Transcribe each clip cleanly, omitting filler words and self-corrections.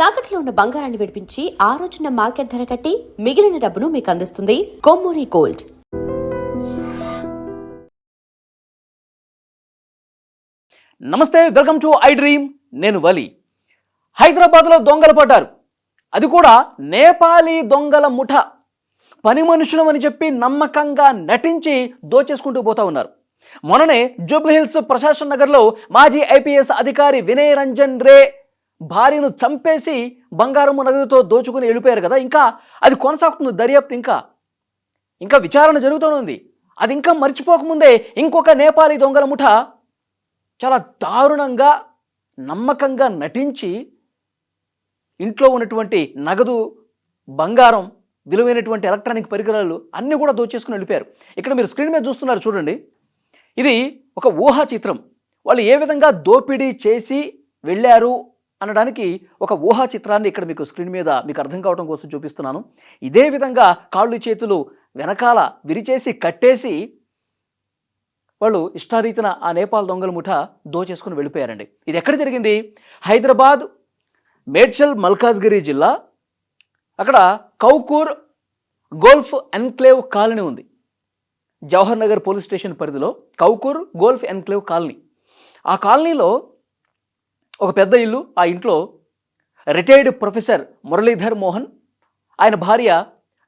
తాకట్లో ఉన్న బంగారాన్ని విడిపించి ఆ రోజున మార్కెట్ ధర కట్టి మిగిలిన డబ్బును మీకు అందిస్తుంది కొమ్మూరి గోల్డ్. నమస్తే, వెల్కమ్ టు ఐ డ్రీమ్. నేను వలి. హైదరాబాద్లో దొంగలు పడ్డారు. అది కూడా నేపాలీ దొంగల ముఠ. పని మనుషులు అని చెప్పి నమ్మకంగా నటించి దోచేసుకుంటూ పోతా ఉన్నారు. మొన్ననే జూబ్లీహిల్స్ ప్రశాసన్ నగర్లో మాజీ ఐపీఎస్ అధికారి వినయ్ రంజన్ రే భార్యను చంపేసి బంగారము నగదుతో దోచుకుని వెళ్ళిపోయారు కదా. ఇంకా అది కొనసాగుతుంది దర్యాప్తు. ఇంకా విచారణ జరుగుతూనే. అది ఇంకా మర్చిపోకముందే ఇంకొక నేపాలీ దొంగల ముఠ చాలా దారుణంగా నమ్మకంగా నటించి ఇంట్లో ఉన్నటువంటి నగదు, బంగారం, విలువైనటువంటి ఎలక్ట్రానిక్ పరికరాలు అన్నీ కూడా దోచేసుకుని వెళ్ళిపోయారు. ఇక్కడ మీరు స్క్రీన్ మీద చూస్తున్నారు చూడండి. ఇది ఒక ఊహా చిత్రం. వాళ్ళు ఏ విధంగా దోపిడీ చేసి వెళ్ళారు అనడానికి ఒక ఊహా చిత్రాన్ని ఇక్కడ మీకు స్క్రీన్ మీద మీకు అర్థం కావడం కోసం చూపిస్తున్నాను. ఇదే విధంగా కాళ్ళు చేతులు వెనకాల విరిచేసి కట్టేసి వాళ్ళు ఇష్టారీతిన ఆ నేపాల్ దొంగల ముఠ దోచేసుకుని వెళ్ళిపోయారండి. ఇది ఎక్కడ జరిగింది? హైదరాబాద్ మేడ్చల్ మల్కాజ్గిరి జిల్లా. అక్కడ కౌకూర్ గోల్ఫ్ ఎన్క్లేవ్ కాలనీ ఉంది. జవహర్ నగర్ పోలీస్ స్టేషన్ పరిధిలో కౌకూర్ గోల్ఫ్ ఎన్క్లేవ్ కాలనీ. ఆ కాలనీలో ఒక పెద్ద ఇల్లు. ఆ ఇంట్లో రిటైర్డ్ ప్రొఫెసర్ మురళీధర్ మోహన్, ఆయన భార్య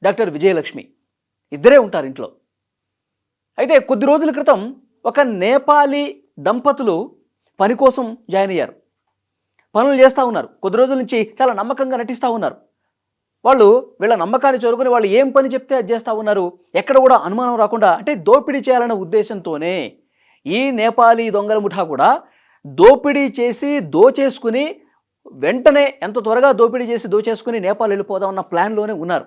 డాక్టర్ విజయలక్ష్మి ఇద్దరే ఉంటారు ఇంట్లో. అయితే కొద్ది రోజుల క్రితం ఒక నేపాలీ దంపతులు పని కోసం జాయిన్ అయ్యారు. పనులు చేస్తూ ఉన్నారు. కొద్ది రోజుల నుంచి చాలా నమ్మకంగా నటిస్తూ ఉన్నారు. వాళ్ళు వీళ్ళ నమ్మకాన్ని చేరుకుని వాళ్ళు ఏం పని చెప్తే అది చేస్తూ ఉన్నారు. ఎక్కడ కూడా అనుమానం రాకుండా, అంటే దోపిడీ చేయాలనే ఉద్దేశంతోనే ఈ నేపాలీ దొంగల ముఠా కూడా దోపిడీ చేసి దోచేసుకుని వెంటనే ఎంత త్వరగా దోపిడీ చేసి దోచేసుకుని నేపాల్ వెళ్ళిపోదాం అన్న ప్లాన్లోనే ఉన్నారు.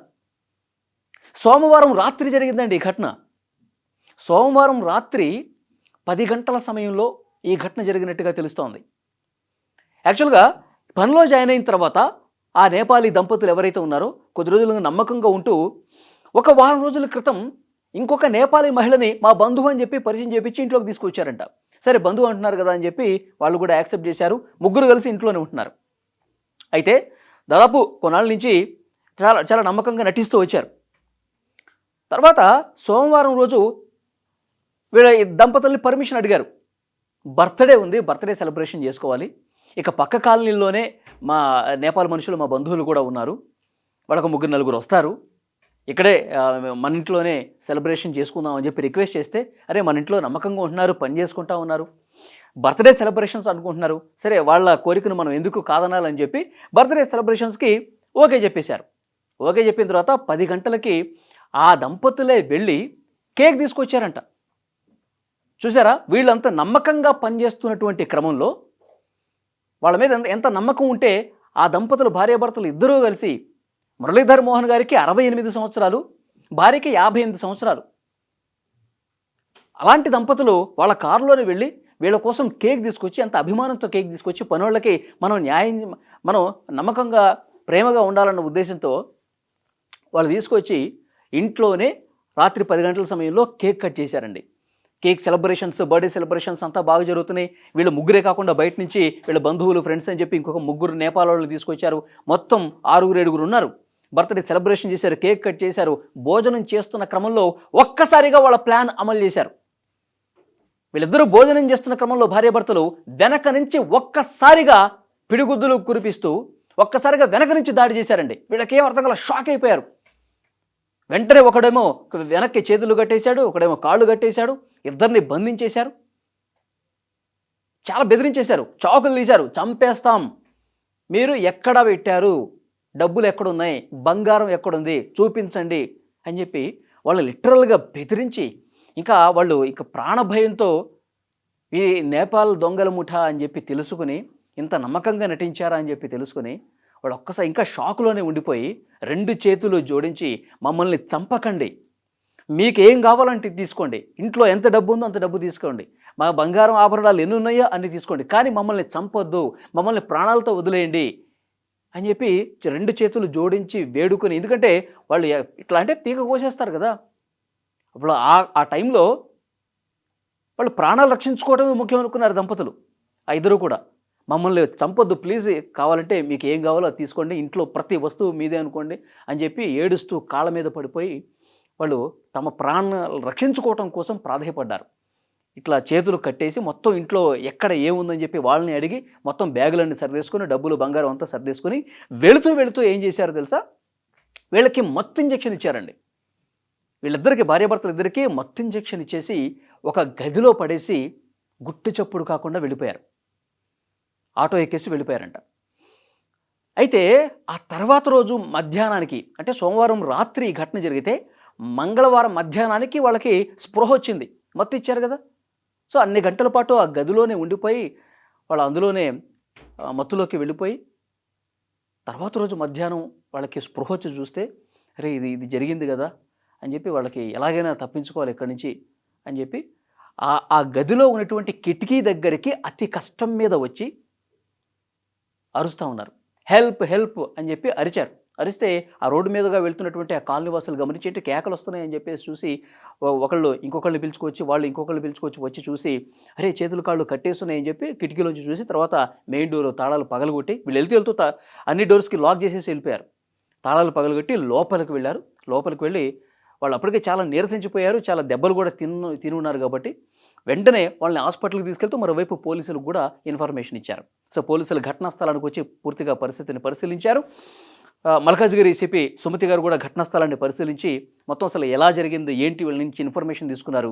సోమవారం రాత్రి జరిగిందండి ఈ ఘటన. సోమవారం రాత్రి 10 గంటల సమయంలో ఈ ఘటన జరిగినట్టుగా తెలుస్తోంది. యాక్చువల్గా పనిలో జాయిన్ అయిన తర్వాత ఆ నేపాలీ దంపతులు ఎవరైతే ఉన్నారో కొద్ది రోజులుగా నమ్మకంగా ఉంటూ ఒక వారం రోజుల క్రితం ఇంకొక నేపాలీ మహిళని మా బంధువు అని చెప్పి పరిచయం చేపించి ఇంట్లోకి తీసుకొచ్చారంట. సరే, బంధువు అంటున్నారు కదా అని చెప్పి వాళ్ళు కూడా యాక్సెప్ట్ చేశారు. ముగ్గురు కలిసి ఇంట్లోనే ఉంటున్నారు. అయితే దాదాపు కొన్నాళ్ళ నుంచి చాలా చాలా నమ్మకంగా నటిస్తూ వచ్చారు. తర్వాత సోమవారం రోజు వీళ్ళ దంపతుల్ని పర్మిషన్ అడిగారు. బర్త్డే ఉంది, బర్త్డే సెలబ్రేషన్ చేసుకోవాలి. ఇక పక్క కాలనీలోనే మా నేపాల్ మనుషులు, మా బంధువులు కూడా ఉన్నారు. వాళ్ళకు 3-4 వస్తారు. ఇక్కడే మన ఇంట్లోనే సెలబ్రేషన్ చేసుకుందాం అని చెప్పి రిక్వెస్ట్ చేస్తే, అరే మన ఇంట్లో నమ్మకంగా ఉంటున్నారు, పని చేసుకుంటా ఉన్నారు, బర్త్డే సెలబ్రేషన్స్ అనుకుంటున్నారు, సరే వాళ్ళ కోరికను మనం ఎందుకు కాదనాలని చెప్పి బర్త్డే సెలబ్రేషన్స్కి ఓకే చెప్పేశారు. ఓకే చెప్పిన తర్వాత 10 గంటలకి ఆ దంపతులే వెళ్ళి కేక్ తీసుకొచ్చారంట. చూసారా, వీళ్ళంతా నమ్మకంగా పనిచేస్తున్నటువంటి క్రమంలో వాళ్ళ మీద ఎంత నమ్మకం ఉంటే ఆ దంపతులు, భార్యాభర్తలు ఇద్దరూ కలిసి, మురళీధర్ మోహన్ గారికి 68 సంవత్సరాలు, భార్యకి 58 సంవత్సరాలు, అలాంటి దంపతులు వాళ్ళ కారులోనే వెళ్ళి వీళ్ళ కోసం కేక్ తీసుకొచ్చి, అంత అభిమానంతో కేక్ తీసుకొచ్చి, పనులకి మనం నమ్మకంగా ప్రేమగా ఉండాలన్న ఉద్దేశంతో వాళ్ళు తీసుకొచ్చి ఇంట్లోనే రాత్రి 10 గంటల సమయంలో కేక్ కట్ చేశారండి. కేక్ సెలబ్రేషన్స్, బర్త్డే సెలబ్రేషన్స్ అంతా బాగా జరుగుతున్నాయి. వీళ్ళు ముగ్గురే కాకుండా బయట నుంచి వీళ్ళ బంధువులు, ఫ్రెండ్స్ అని చెప్పి ఇంకొక 3 నేపాల్ వాళ్ళు తీసుకొచ్చారు. మొత్తం 6-7 ఉన్నారు. బర్త్డే సెలబ్రేషన్ చేశారు, కేక్ కట్ చేశారు. భోజనం చేస్తున్న క్రమంలో ఒక్కసారిగా వాళ్ళ ప్లాన్ అమలు చేశారు. వీళ్ళిద్దరూ భోజనం చేస్తున్న క్రమంలో భార్యాభర్తలు వెనక నుంచి ఒక్కసారిగా పిడిగుద్దులు కురిపిస్తూ ఒక్కసారిగా వెనక నుంచి దాడి చేశారండి. వీళ్ళకేం అర్థం కాల, షాక్ అయిపోయారు. వెంటనే ఒకడేమో వెనక్కి చేతులు కట్టేశాడు, ఒకడేమో కాళ్ళు కట్టేశాడు, ఇద్దరిని బంధించేశారు, చాలా బెదిరించేశారు, చాకులు తీశారు, చంపేస్తాం, మీరు ఎక్కడ పెట్టారు, డబ్బులు ఎక్కడున్నాయి, బంగారం ఎక్కడుంది చూపించండి అని చెప్పి వాళ్ళు లిటరల్గా బెదిరించి, ఇంకా వాళ్ళు ఇక ప్రాణభయంతో ఈ నేపాల్ దొంగల ముఠా అని చెప్పి తెలుసుకుని, ఇంత నమ్మకంగా నటించారా అని చెప్పి తెలుసుకుని వాడు ఒక్కసారి ఇంకా షాకులోనే ఉండిపోయి 2 చేతులు జోడించి, మమ్మల్ని చంపకండి, మీకేం కావాలంటే తీసుకోండి, ఇంట్లో ఎంత డబ్బు ఉందో అంత డబ్బు తీసుకోండి, మా బంగారం ఆభరణాలు ఎన్ని ఉన్నాయో అన్ని తీసుకోండి, కానీ మమ్మల్ని చంపొద్దు, మమ్మల్ని ప్రాణాలతో వదిలేయండి అని చెప్పి 2 చేతులు జోడించి వేడుకొని, ఎందుకంటే వాళ్ళు ఇట్లా అంటే పీక కోసేస్తారు కదా. అప్పుడు ఆ టైంలో వాళ్ళు ప్రాణాలు రక్షించుకోవడమే ముఖ్యం అనుకున్నారు దంపతులు. ఆ ఇద్దరు కూడా మమ్మల్ని చంపొద్దు ప్లీజ్, కావాలంటే మీకు ఏం కావాలో అది తీసుకోండి, ఇంట్లో ప్రతి వస్తువు మీదే అనుకోండి అని చెప్పి ఏడుస్తూ కాళ్ళ మీద పడిపోయి వాళ్ళు తమ ప్రాణాలు రక్షించుకోవటం కోసం ప్రాధేయపడ్డారు. ఇట్లా చేతులు కట్టేసి మొత్తం ఇంట్లో ఎక్కడ ఏముందని చెప్పి వాళ్ళని అడిగి మొత్తం బ్యాగులన్నీ సర్దేసుకొని డబ్బులు బంగారం అంతా సర్దేసుకొని వెళుతూ ఏం చేశారో తెలుసా, వీళ్ళకి మత్తు ఇంజెక్షన్ ఇచ్చారండి. వీళ్ళిద్దరికి భార్యాభర్తలు ఇద్దరికీ మత్తు ఇంజెక్షన్ ఇచ్చేసి ఒక గదిలో పడేసి గుట్టు చప్పుడు కాకుండా వెళ్ళిపోయారు. ఆటో ఎక్కేసి వెళ్ళిపోయారంట. అయితే ఆ తర్వాత రోజు మధ్యాహ్నానికి, అంటే సోమవారం రాత్రి ఈ ఘటన జరిగితే మంగళవారం మధ్యాహ్నానికి వాళ్ళకి స్పృహ వచ్చింది. మత్తు ఇచ్చారు కదా, సో అన్ని గంటల పాటు ఆ గదిలోనే ఉండిపోయి వాళ్ళు అందులోనే మత్తులోకి వెళ్ళిపోయి తర్వాత రోజు మధ్యాహ్నం వాళ్ళకి స్పృహ వచ్చి చూస్తే అరే ఇది జరిగింది కదా అని చెప్పి వాళ్ళకి ఎలాగైనా తప్పించుకోవాలి ఇక్కడి నుంచి అని చెప్పి ఆ గదిలో ఉన్నటువంటి కిటికీ దగ్గరికి అతి కష్టం మీద వచ్చి అరుస్తూ ఉన్నారు. హెల్ప్ హెల్ప్ అని చెప్పి అరిచారు. అరిస్తే ఆ రోడ్డు మీదుగా వెళ్తున్నటువంటి ఆ కాలనీ వాసులు గమనించేంటి కేకలు వస్తున్నాయని చెప్పేసి చూసి ఒకళ్ళు ఇంకొకళ్ళు పిలుచుకొచ్చి వాళ్ళు ఇంకొకళ్ళు పిలుచుకొచ్చి వచ్చి చూసి అరే చేతులు కాళ్ళు కట్టేస్తున్నాయని చెప్పి కిటికీలోంచి చూసి తర్వాత మెయిన్ డోర్ తాళాలు పగలగొట్టి వీళ్ళు వెళ్తూ అన్ని డోర్స్కి లాక్ చేసేసి వెళ్ళిపోయారు. తాళాలు పగలగొట్టి లోపలికి వెళ్ళారు. లోపలికి వెళ్ళి వాళ్ళు అప్పటికే చాలా నీరసించిపోయారు, చాలా దెబ్బలు కూడా తిని ఉన్నారు కాబట్టి వెంటనే వాళ్ళని హాస్పిటల్కి తీసుకెళ్తూ మరోవైపు పోలీసులకు కూడా ఇన్ఫర్మేషన్ ఇచ్చారు. సో పోలీసులు ఘటనా స్థలానికి వచ్చి పూర్తిగా పరిస్థితిని పరిశీలించారు. మల్కాజ్గిరి సిపి సుమతి గారు కూడా ఘటనా స్థలాన్ని పరిశీలించి మొత్తం అసలు ఎలా జరిగింది ఏంటి వీళ్ళ నుంచి ఇన్ఫర్మేషన్ తీసుకున్నారు.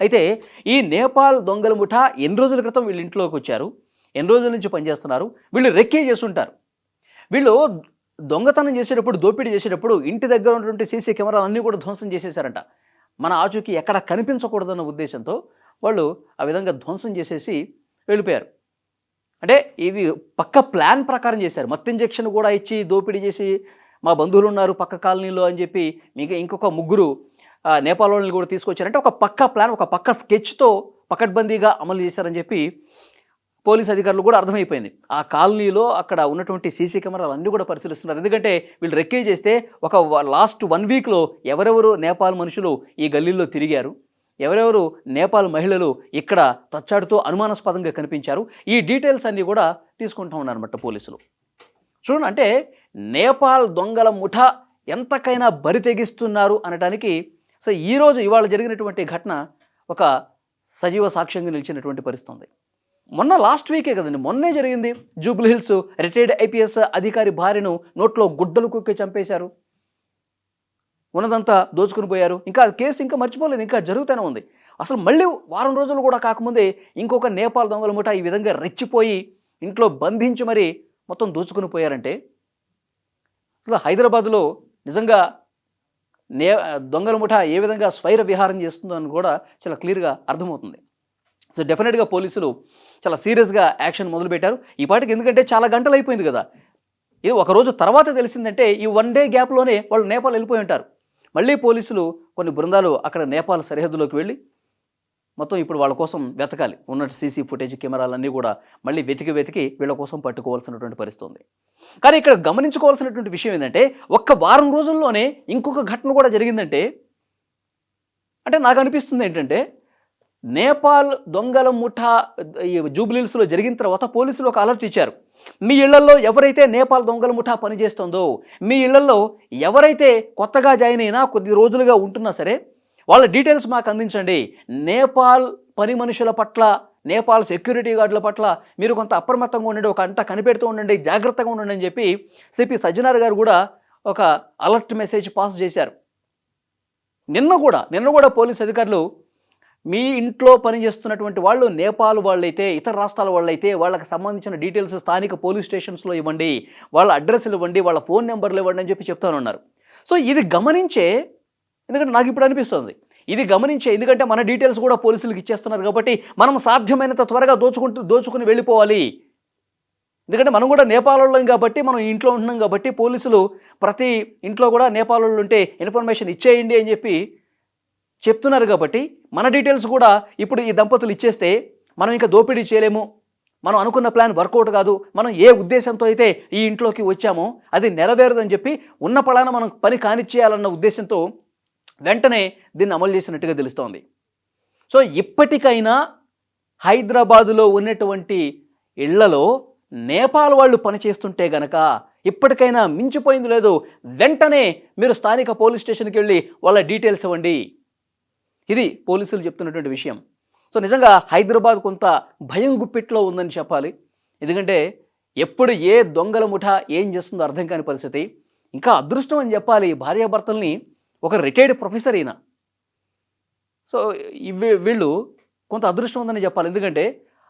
అయితే ఈ నేపాల్ దొంగల ముఠా ఎన్ని రోజుల క్రితం వీళ్ళ ఇంట్లోకి వచ్చారు, ఎన్ని రోజుల నుంచి పనిచేస్తున్నారు, వీళ్ళు రెక్కే చేస్తుంటారు. వీళ్ళు దొంగతనం చేసేటప్పుడు దోపిడీ చేసేటప్పుడు ఇంటి దగ్గర ఉన్నటువంటి సీసీ కెమెరాలు అన్నీ కూడా ధ్వంసం చేసేసారంట. మన ఆచూకీ ఎక్కడ కనిపించకూడదన్న ఉద్దేశంతో వాళ్ళు ఆ విధంగా ధ్వంసం చేసేసి వెళ్ళిపోయారు. అంటే ఇది పక్క ప్లాన్ ప్రకారం చేశారు. మత్తు ఇంజెక్షన్ కూడా ఇచ్చి దోపిడీ చేసి మా బంధువులు ఉన్నారు పక్క కాలనీలో అని చెప్పి మీకు ఇంకొక ముగ్గురు నేపాల్ వాళ్ళని కూడా తీసుకొచ్చారంటే ఒక పక్క ప్లాన్, ఒక పక్క స్కెచ్తో పకడ్బందీగా అమలు చేశారని చెప్పి పోలీస్ అధికారులు కూడా అర్థమైపోయింది. ఆ కాలనీలో అక్కడ ఉన్నటువంటి సీసీ కెమెరాలు అన్నీ కూడా పరిశీలిస్తున్నారు. ఎందుకంటే వీళ్ళు రెక్కే చేస్తే ఒక లాస్ట్ 1 వీక్లో ఎవరెవరు నేపాల్ మనుషులు ఈ గల్లీల్లో తిరిగారు, ఎవరెవరు నేపాల్ మహిళలు ఇక్కడ తచ్చాడుతూ అనుమానాస్పదంగా కనిపించారు, ఈ డీటెయిల్స్ అన్నీ కూడా తీసుకుంటూ ఉన్నారన్నమాట పోలీసులు. చూడండి, అంటే నేపాల్ దొంగల ముఠా ఎంతకైనా బరి తెగిస్తున్నారు అనడానికి సో ఇవాళ జరిగినటువంటి ఘటన ఒక సజీవ సాక్ష్యంగా నిలిచినటువంటి పరిస్థితి ఉంది. మొన్న లాస్ట్ వీకే కదండి, మొన్నే జరిగింది. జూబ్లీ హిల్స్ రిటైర్డ్ ఐపీఎస్ అధికారి భార్యను నోట్లో గుడ్డలు కుక్కి చంపేశారు, ఉన్నదంతా దోచుకుని పోయారు. ఇంకా కేసు ఇంకా మర్చిపోలేదు, ఇంకా జరుగుతూనే ఉంది. అసలు మళ్ళీ వారం రోజులు కూడా కాకముందే ఇంకొక నేపాల్ దొంగల ముఠా ఈ విధంగా రెచ్చిపోయి ఇంట్లో బంధించి మరీ మొత్తం దోచుకుని పోయారంటే అసలు హైదరాబాద్లో నిజంగా దొంగల ముఠా ఏ విధంగా స్వైర విహారం చేస్తుందో అని కూడా చాలా క్లియర్గా అర్థమవుతుంది. సో డెఫినెట్గా పోలీసులు చాలా సీరియస్గా యాక్షన్ మొదలుపెట్టారు ఈ పాటికి. ఎందుకంటే చాలా గంటలు అయిపోయింది కదా, ఇది ఒకరోజు తర్వాత తెలిసిందంటే ఈ 1 డే గ్యాప్లోనే వాళ్ళు నేపాల్ వెళ్ళిపోయి ఉంటారు. మళ్ళీ పోలీసులు కొన్ని బృందాలు అక్కడ నేపాల్ సరిహద్దులోకి వెళ్ళి మొత్తం ఇప్పుడు వాళ్ళ కోసం వెతకాలి. ఉన్న సీసీ ఫుటేజ్ కెమెరాలన్నీ కూడా మళ్ళీ వెతికి వీళ్ళ కోసం పట్టుకోవాల్సినటువంటి పరిస్థితి ఉంది. కానీ ఇక్కడ గమనించుకోవాల్సినటువంటి విషయం ఏంటంటే ఒక్క వారం రోజుల్లోనే ఇంకొక ఘటన కూడా జరిగిందంటే అంటే నాకు అనిపిస్తుంది ఏంటంటే నేపాల్ దొంగల ముఠా ఈ జూబ్లీహిల్స్లో జరిగిన తర్వాత పోలీసులు ఒక అలర్ట్ ఇచ్చారు. మీ ఇళ్లలో ఎవరైతే నేపాల్ దొంగల ముఠా పనిచేస్తుందో, మీ ఇళ్లలో ఎవరైతే కొత్తగా జాయిన్ అయినా కొద్ది రోజులుగా ఉంటున్నా సరే వాళ్ళ డీటెయిల్స్ మాకు అందించండి. నేపాల్ పని మనుషుల పట్ల, నేపాల్ సెక్యూరిటీ గార్డుల పట్ల మీరు కొంత అప్రమత్తంగా ఉండండి, ఒక అంట కనిపెడుతూ ఉండండి, జాగ్రత్తగా ఉండండి అని చెప్పి సిపి సజ్జనార్ గారు కూడా ఒక అలర్ట్ మెసేజ్ పాస్ చేశారు. నిన్న కూడా పోలీస్ అధికారులు మీ ఇంట్లో పనిచేస్తున్నటువంటి వాళ్ళు నేపాల్ వాళ్ళైతే, ఇతర రాష్ట్రాల వాళ్ళైతే వాళ్ళకి సంబంధించిన డీటెయిల్స్ స్థానిక పోలీస్ స్టేషన్స్లో ఇవ్వండి, వాళ్ళ అడ్రస్లు ఇవ్వండి, వాళ్ళ ఫోన్ నెంబర్లు ఇవ్వండి అని చెప్పి చెప్తానున్నారు. సో ఇది గమనించే, ఎందుకంటే నాకు ఇప్పుడు అనిపిస్తుంది ఇది గమనించే, ఎందుకంటే మన డీటెయిల్స్ కూడా పోలీసులకు ఇచ్చేస్తున్నారు కాబట్టి మనం సాధ్యమైనంత త్వరగా దోచుకుని వెళ్ళిపోవాలి. ఎందుకంటే మనం కూడా నేపాల్ వాళ్ళం కాబట్టి, మనం ఇంట్లో ఉంటున్నాం కాబట్టి పోలీసులు ప్రతి ఇంట్లో కూడా నేపాల్ వాళ్ళు ఉంటే ఇన్ఫర్మేషన్ ఇచ్చేయండి అని చెప్పి చెప్తున్నారు కాబట్టి మన డీటెయిల్స్ కూడా ఇప్పుడు ఈ దంపతులు ఇచ్చేస్తే మనం ఇంకా దోపిడీ చేయలేము, మనం అనుకున్న ప్లాన్ వర్కౌట్ కాదు, మనం ఏ ఉద్దేశంతో అయితే ఈ ఇంట్లోకి వచ్చామో అది నెరవేరదని చెప్పి ఉన్న పలాన మనం పని కానిచ్చేయాలన్న ఉద్దేశంతో వెంటనే దీన్ని అమలు చేసినట్టుగా తెలుస్తోంది. సో ఇప్పటికైనా హైదరాబాదులో ఉన్నటువంటి ఇళ్లలో నేపాల్ వాళ్ళు పనిచేస్తుంటే గనక ఇప్పటికైనా మించిపోయింది లేదు, వెంటనే మీరు స్థానిక పోలీస్ స్టేషన్కి వెళ్ళి వాళ్ళ డీటెయిల్స్ ఇవ్వండి. ఇది పోలీసులు చెప్తున్నటువంటి విషయం. సో నిజంగా హైదరాబాద్ కొంత భయం గుప్పిట్లో ఉందని చెప్పాలి. ఎందుకంటే ఎప్పుడు ఏ దొంగల ముఠా ఏం చేస్తుందో అర్థం కాని పరిస్థితి. ఇంకా అదృష్టం అని చెప్పాలి, భార్యాభర్తల్ని ఒక రిటైర్డ్ ప్రొఫెసర్ అయినా. సో వీళ్ళు కొంత అదృష్టం ఉందని చెప్పాలి. ఎందుకంటే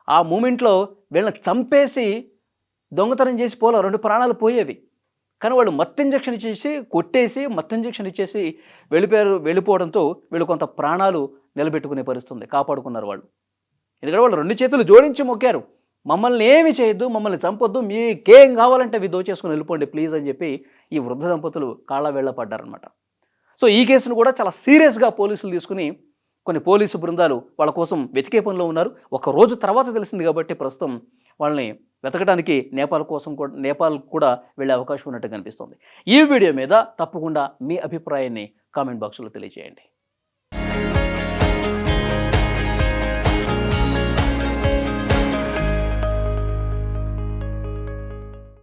ఆ మూమెంట్లో వీళ్ళని చంపేసి దొంగతనం చేసి పోలో 2 ప్రాణాలు పోయేవి. కానీ వాళ్ళు మత్తు ఇంజెక్షన్ ఇచ్చేసి కొట్టేసి మత్తు ఇంజెక్షన్ ఇచ్చేసి వెళ్ళిపోవడంతో వీళ్ళు కొంత ప్రాణాలు నిలబెట్టుకునే పరిస్థితుంది, కాపాడుకున్నారు వాళ్ళు. ఎందుకంటే వాళ్ళు 2 చేతులు జోడించి మొక్కారు, మమ్మల్ని ఏమి చేయొద్దు, మమ్మల్ని చంపొద్దు, మీకేం కావాలంటే అవి దోచేసుకుని వెళ్ళిపోండి ప్లీజ్ అని చెప్పి ఈ వృద్ధ దంపతులు కాళ్ళ వేళ్ళ పడ్డారనమాట. సో ఈ కేసును కూడా చాలా సీరియస్గా పోలీసులు తీసుకుని కొన్ని పోలీసు బృందాలు వాళ్ళ కోసం వెతికే పనిలో ఉన్నారు. ఒక రోజు తర్వాత తెలిసింది కాబట్టి ప్రస్తుతం వాళ్ళని వెతకడానికి నేపాల్ కూడా వెళ్ళే అవకాశం ఉన్నట్టు కనిపిస్తుంది. ఈ వీడియో మీద తప్పకుండా మీ అభిప్రాయాన్ని కామెంట్ బాక్స్లో తెలియజేయండి.